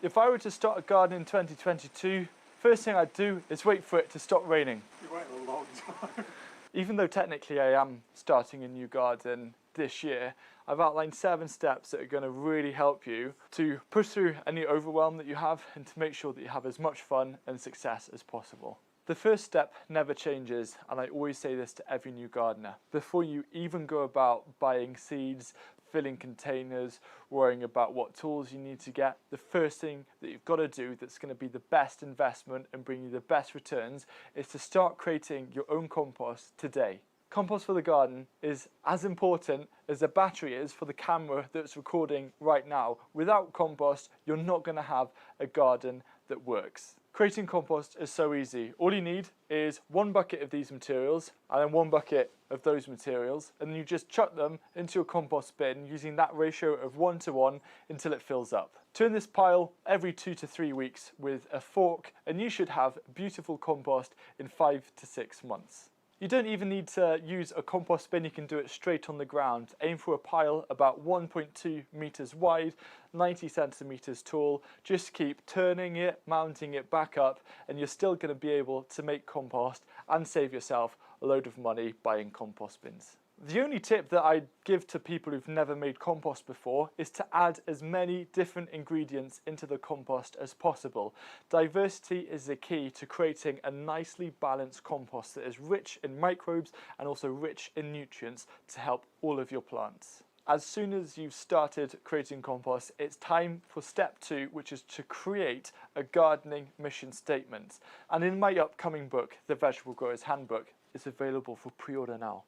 If I were to start a garden in 2022, first thing I'd do is wait for it to stop raining. You wait a long time. Even though technically I am starting a new garden this year, I've outlined 7 steps that are going to really help you to push through any overwhelm that you have and to make sure that you have as much fun and success as possible. The first step never changes, and I always say this to every new gardener. Before you even go about buying seeds, filling containers, worrying about what tools you need to get, the first thing that you've got to do that's going to be the best investment and bring you the best returns is to start creating your own compost today. Compost for the garden is as important as the battery is for the camera that's recording right now. Without compost, you're not going to have a garden that works. Creating compost is so easy. All you need is 1 bucket of these materials and then 1 bucket of those materials, and you just chuck them into your compost bin using that ratio of 1:1 until it fills up. Turn this pile every 2 to 3 weeks with a fork and you should have beautiful compost in 5 to 6 months. You don't even need to use a compost bin, you can do it straight on the ground. Aim for a pile about 1.2 meters wide, 90 centimeters tall. Just keep turning it, mounting it back up, and you're still going to be able to make compost and save yourself a load of money buying compost bins. The only tip that I'd give to people who've never made compost before is to add as many different ingredients into the compost as possible. Diversity is the key to creating a nicely balanced compost that is rich in microbes and also rich in nutrients to help all of your plants. As soon as you've started creating compost, it's time for step 2, which is to create a gardening mission statement. And in my upcoming book, The Vegetable Growers Handbook, it's available for pre-order now.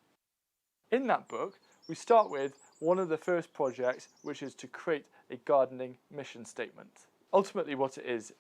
In that book, we start with one of the first projects, which is to create a gardening mission statement. Ultimately what it is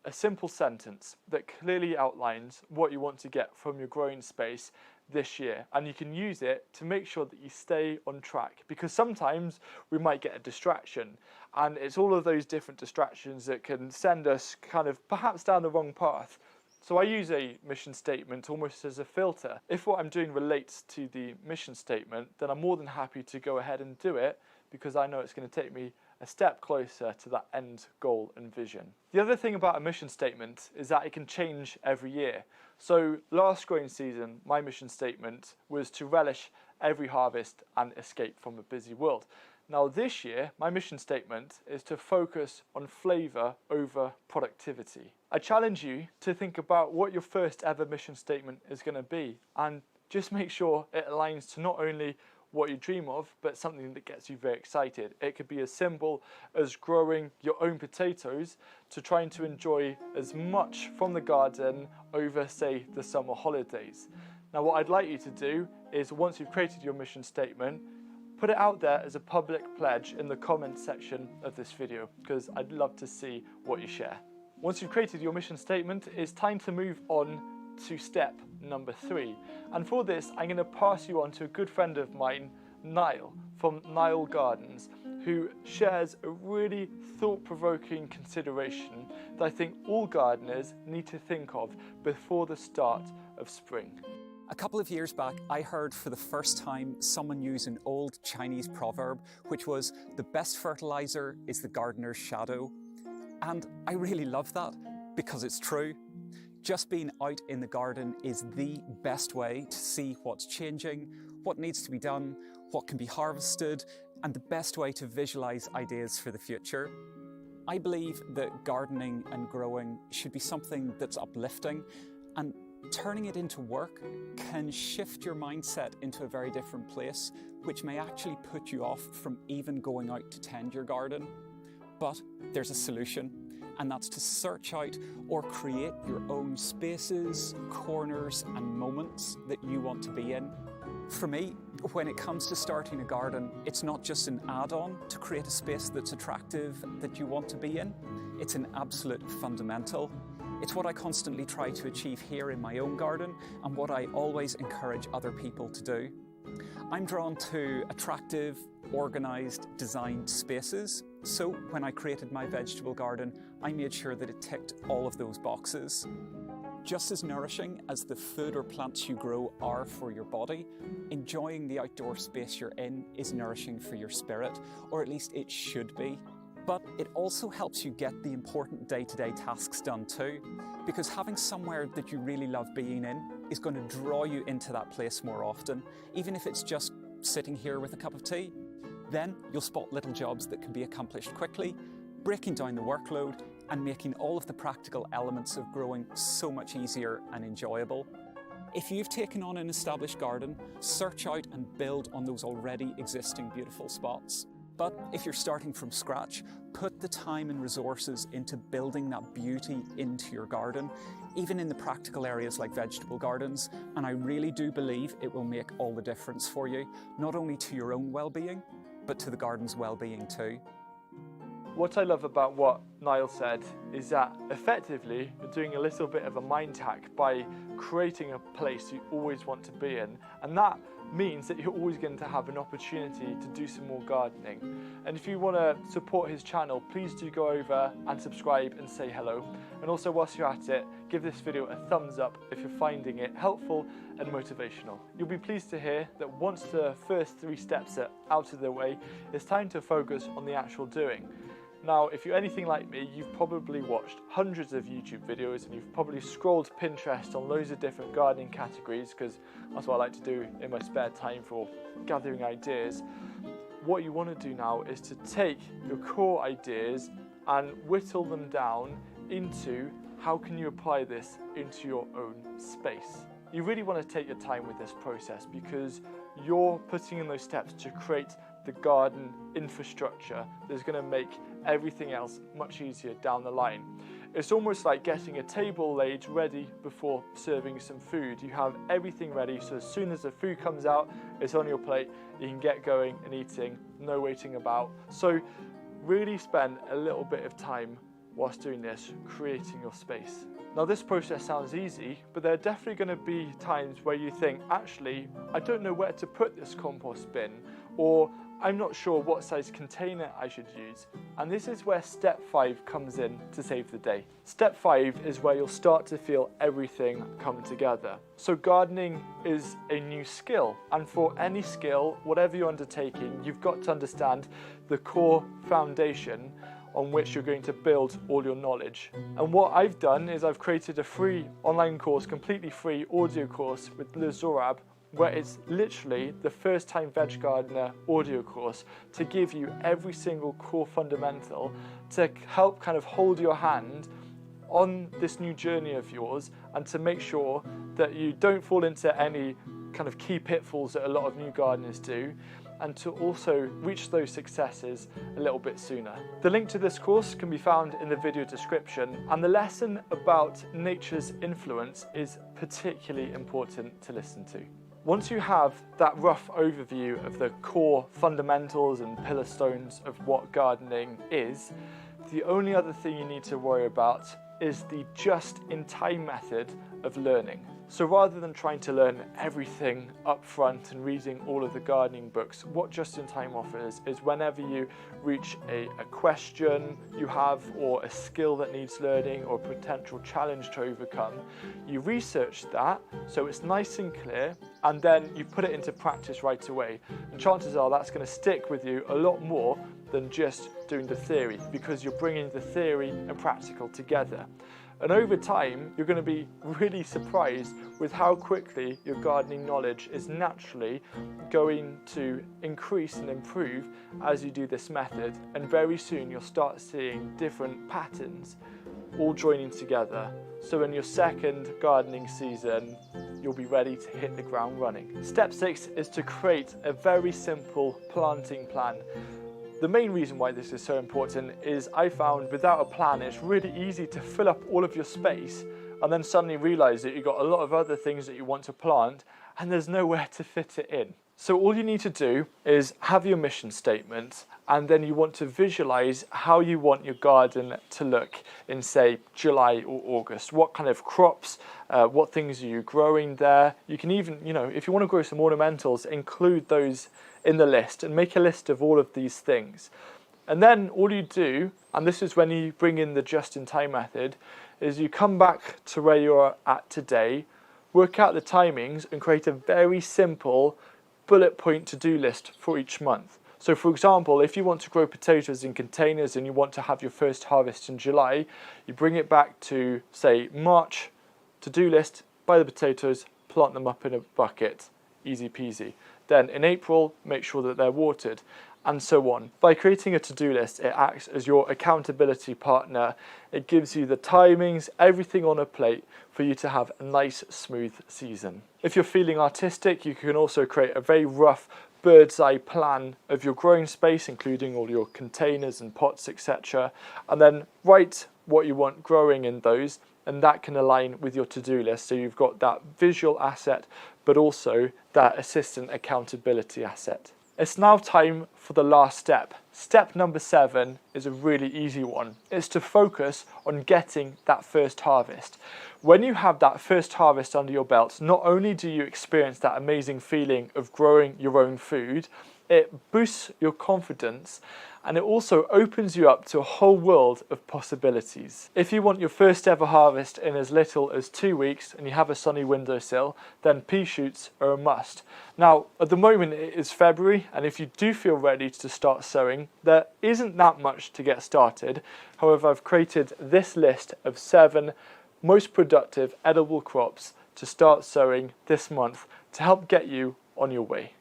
a simple sentence that clearly outlines what you want to get from your growing space this year, and you can use it to make sure that you stay on track, because sometimes we might get a distraction, and it's all of those different distractions that can send us kind of perhaps down the wrong path. So I use a mission statement almost as a filter. If what I'm doing relates to the mission statement, then I'm more than happy to go ahead and do it, because I know it's going to take me a step closer to that end goal and vision. The other thing about a mission statement is that it can change every year. So last growing season, my mission statement was to relish every harvest and escape from a busy world. Now this year, my mission statement is to focus on flavour over productivity. I challenge you to think about what your first ever mission statement is going to be, and just make sure it aligns to not only what you dream of, but something that gets you very excited. It could be as simple as growing your own potatoes to trying to enjoy as much from the garden over, say, the summer holidays. Now what I'd like you to do is, once you've created your mission statement, put it out there as a public pledge in the comments section of this video, because I'd love to see what you share. Once you've created your mission statement, it's time to move on to step number 3. And for this, I'm going to pass you on to a good friend of mine, Niall, from Niall Gardens, who shares a really thought-provoking consideration that I think all gardeners need to think of before the start of spring. A couple of years back, I heard for the first time someone use an old Chinese proverb, which was, "The best fertilizer is the gardener's shadow." And I really love that, because it's true. Just being out in the garden is the best way to see what's changing, what needs to be done, what can be harvested, and the best way to visualize ideas for the future. I believe that gardening and growing should be something that's uplifting, and turning it into work can shift your mindset into a very different place, which may actually put you off from even going out to tend your garden. But there's a solution, and that's to search out or create your own spaces, corners, and moments that you want to be in. For me, when it comes to starting a garden, it's not just an add-on to create a space that's attractive that you want to be in. It's an absolute fundamental. It's what I constantly try to achieve here in my own garden, and what I always encourage other people to do. I'm drawn to attractive, organised, designed spaces. So when I created my vegetable garden, I made sure that it ticked all of those boxes. Just as nourishing as the food or plants you grow are for your body, enjoying the outdoor space you're in is nourishing for your spirit, or at least it should be. But it also helps you get the important day-to-day tasks done too, because having somewhere that you really love being in is going to draw you into that place more often, even if it's just sitting here with a cup of tea. Then you'll spot little jobs that can be accomplished quickly, breaking down the workload and making all of the practical elements of growing so much easier and enjoyable. If you've taken on an established garden, search out and build on those already existing beautiful spots. But if you're starting from scratch, put the time and resources into building that beauty into your garden, even in the practical areas like vegetable gardens, and I really do believe it will make all the difference for you, not only to your own well-being, but to the garden's well-being too. What I love about what Niall said is that effectively you're doing a little bit of a mind hack by creating a place you always want to be in, and that means that you're always going to have an opportunity to do some more gardening. And if you want to support his channel, please do go over and subscribe and say hello. And also, whilst you're at it, give this video a thumbs up if you're finding it helpful and motivational. You'll be pleased to hear that once the first 3 steps are out of the way, it's time to focus on the actual doing. Now, if you're anything like me, you've probably watched hundreds of YouTube videos and you've probably scrolled Pinterest on loads of different gardening categories, because that's what I like to do in my spare time for gathering ideas. What you want to do now is to take your core ideas and whittle them down into how can you apply this into your own space. You really want to take your time with this process because you're putting in those steps to create the garden infrastructure that's going to make everything else much easier down the line. It's almost like getting a table laid ready before serving some food. You have everything ready, so as soon as the food comes out, it's on your plate, you can get going and eating, no waiting about. So really spend a little bit of time whilst doing this, creating your space. Now, this process sounds easy, but there are definitely going to be times where you think, actually, I don't know where to put this compost bin, or I'm not sure what size container I should use. And this is where step 5 comes in to save the day. Step 5 is where you'll start to feel everything come together. So gardening is a new skill, and for any skill, whatever you're undertaking, you've got to understand the core foundation on which you're going to build all your knowledge. And what I've done is I've created a free online course, completely free audio course with Liz Zorab, where it's literally the First Time Veg Gardener audio course to give you every single core fundamental to help kind of hold your hand on this new journey of yours and to make sure that you don't fall into any kind of key pitfalls that a lot of new gardeners do, and to also reach those successes a little bit sooner. The link to this course can be found in the video description, and the lesson about nature's influence is particularly important to listen to. Once you have that rough overview of the core fundamentals and pillar stones of what gardening is, the only other thing you need to worry about is the just-in-time method of learning. So rather than trying to learn everything up front and reading all of the gardening books, what Just in Time offers is whenever you reach a question you have, or a skill that needs learning, or a potential challenge to overcome, you research that so it's nice and clear, and then you put it into practice right away. And chances are that's going to stick with you a lot more than just doing the theory, because you're bringing the theory and practical together. And over time, you're going to be really surprised with how quickly your gardening knowledge is naturally going to increase and improve as you do this method. And very soon you'll start seeing different patterns all joining together. So in your second gardening season, you'll be ready to hit the ground running. Step 6 is to create a very simple planting plan. The main reason why this is so important is I found without a plan, it's really easy to fill up all of your space and then suddenly realize that you've got a lot of other things that you want to plant and there's nowhere to fit it in. So all you need to do is have your mission statement, and then you want to visualize how you want your garden to look in, say, July or August. What kind of crops, what things are you growing there? You can even, if you want to grow some ornamentals, include those in the list and make a list of all of these things. And then all you do, and this is when you bring in the just-in-time method, is you come back to where you're at today, work out the timings and create a very simple bullet point to-do list for each month. So for example, if you want to grow potatoes in containers and you want to have your first harvest in July, you bring it back to, say, March, to-do list, buy the potatoes, plant them up in a bucket, easy peasy. Then in April, make sure that they're watered, and so on. By creating a to-do list, it acts as your accountability partner. It gives you the timings, everything on a plate for you to have a nice, smooth season. If you're feeling artistic, you can also create a very rough bird's eye plan of your growing space, including all your containers and pots, etc. And then write what you want growing in those, and that can align with your to-do list. So you've got that visual asset, but also that assistant accountability asset. It's now time for the last step. Step number 7 is a really easy one. It's to focus on getting that first harvest. When you have that first harvest under your belt, not only do you experience that amazing feeling of growing your own food, it boosts your confidence, and it also opens you up to a whole world of possibilities. If you want your first ever harvest in as little as 2 weeks and you have a sunny windowsill, then pea shoots are a must. Now, at the moment it is February, and if you do feel ready to start sowing, there isn't that much to get started. However, I've created this list of 7 most productive edible crops to start sowing this month to help get you on your way.